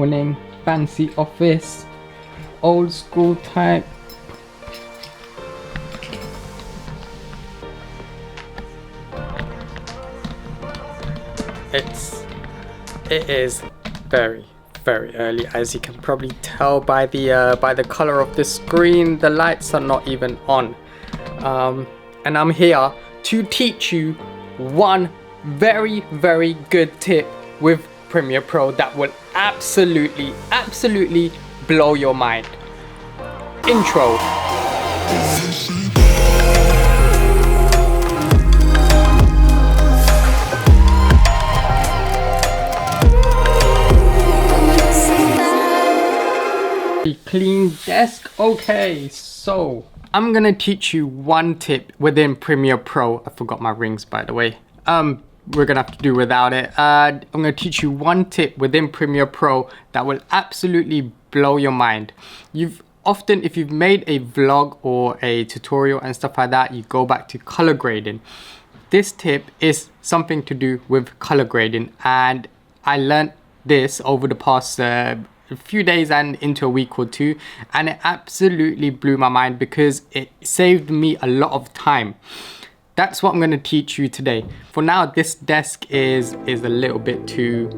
morning, fancy office, old school type. It is very early, as you can probably tell by the color of the screen. The lights are not even on, and I'm here to teach you one very good tip with Premiere Pro that will absolutely blow your mind. Intro. Clean desk. Okay, so I'm gonna teach you one tip within Premiere Pro. I forgot my rings, by the way. We're gonna have to do without it. I'm gonna teach you one tip within Premiere Pro that will absolutely blow your mind. If you've made a vlog or a tutorial and stuff like that, you go back to color grading. This tip is something to do with color grading, and I learned this over the past a few days and into a week or two, and it absolutely blew my mind because it saved me a lot of time. That's what I'm going to teach you today. For now, this desk is a little bit too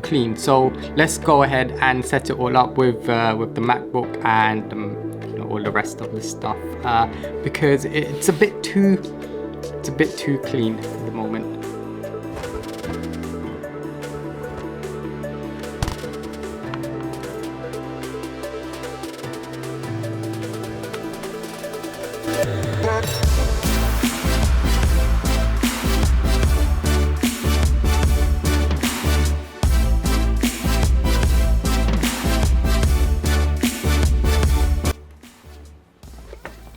clean, so let's go ahead and set it all up with the MacBook and all the rest of the stuff, because it's a bit too clean at the moment.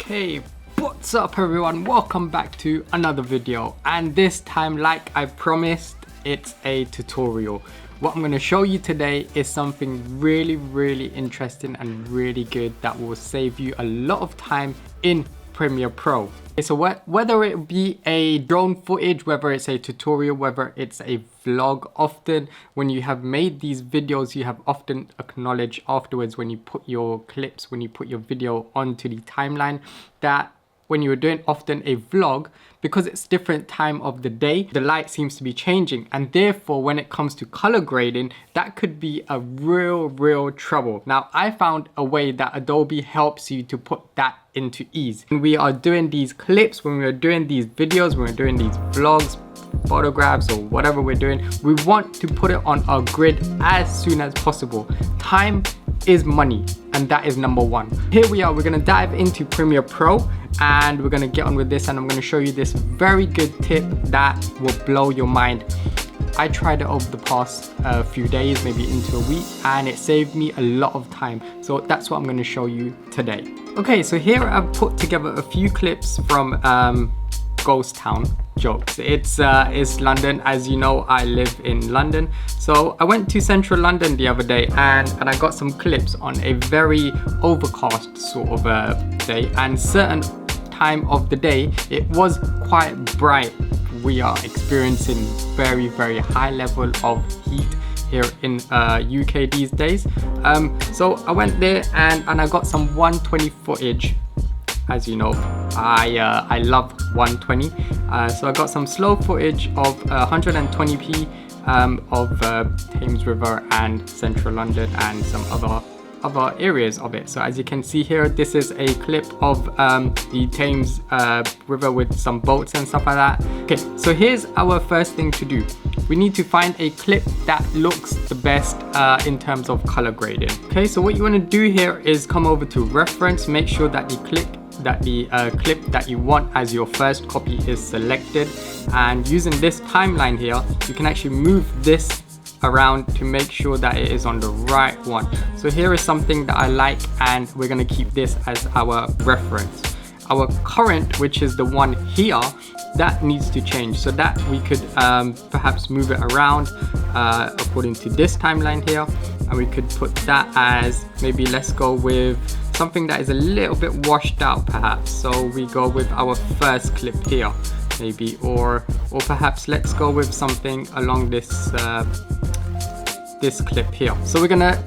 Hey, what's up everyone? Welcome back to another video, and this time, like I promised, it's a tutorial. What I'm going to show you today is something really interesting and really good that will save you a lot of time in Premiere Pro. So whether it be a drone footage, whether it's a tutorial, whether it's a vlog, often when you have made these videos, you have often acknowledged afterwards when you put your clips, when you put your video onto the timeline, that when you're doing often a vlog, because it's different time of the day, the light seems to be changing, and therefore when it comes to color grading, that could be a real trouble. Now I found a way that Adobe helps you to put that into ease. When we are doing these clips, when we're doing these videos, when we're doing these vlogs, photographs, or whatever we're doing, we want to put it on our grid as soon as possible. Time is money, and that is number one. Here we are, we're gonna dive into Premiere Pro, and we're gonna get on with this, and I'm gonna show you this very good tip that will blow your mind. I tried it over the past few days, maybe into a week, and it saved me a lot of time. So that's what I'm gonna show you today. Okay, so here I've put together a few clips from Ghost Town. Jokes. It's London. As you know, I live in London. So I went to central London the other day, and I got some clips on a very overcast sort of day, and certain time of the day it was quite bright. We are experiencing very high level of heat here in UK these days. So I went there and I got some 120 footage. As you know, I love 120, so I got some slow footage of 120p of Thames River and central London and some other areas of it. So as you can see here, this is a clip of the Thames River with some boats and stuff like that. Okay, so here's our first thing to do. We need to find a clip that looks the best in terms of color grading. Okay, so what you want to do here is come over to reference, make sure that the clip that you want as your first copy is selected, and using this timeline here, you can actually move this around to make sure that it is on the right one. So here is something that I like, and we're going to keep this as our reference. Our current, which is the one here, that needs to change, so that we could perhaps move it around according to this timeline here, and we could put that as, maybe let's go with something that is a little bit washed out perhaps. So we go with our first clip here maybe, or perhaps let's go with something along this this clip here. So we're gonna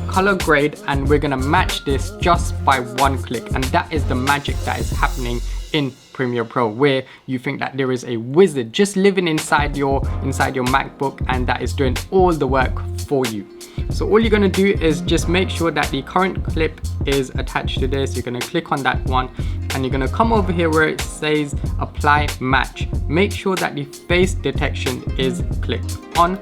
color grade and we're gonna match this just by one click, and that is the magic that is happening in Premiere Pro, where you think that there is a wizard just living inside your MacBook and that is doing all the work for you. So all you're going to do is just make sure that the current clip is attached to this. You're going to click on that one and you're going to come over here where it says apply match. Make sure that the face detection is clicked on.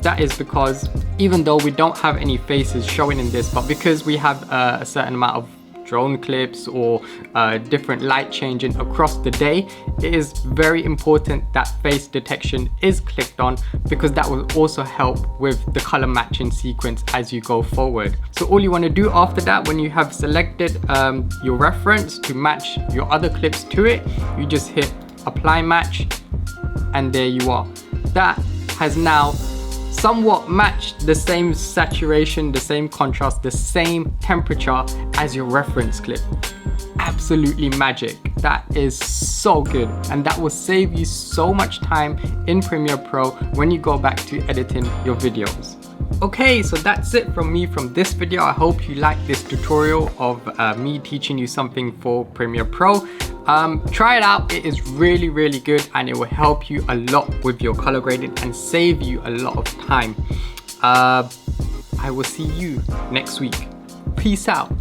That is because even though we don't have any faces showing in this, but because we have a certain amount of drone clips or different light changing across the day, it is very important that face detection is clicked on, because that will also help with the color matching sequence as you go forward. So all you want to do after that, when you have selected your reference to match your other clips to it, you just hit apply match, and there you are. That has now somewhat matched the same saturation, the same contrast, the same temperature as your reference clip. Absolutely magic. That is so good, and that will save you so much time in Premiere Pro when you go back to editing your videos. Okay, so that's it from me from this video. I hope you like this tutorial of me teaching you something for Premiere Pro. Try it out. It is really good, and it will help you a lot with your color grading and save you a lot of time. I will see you next week. Peace out.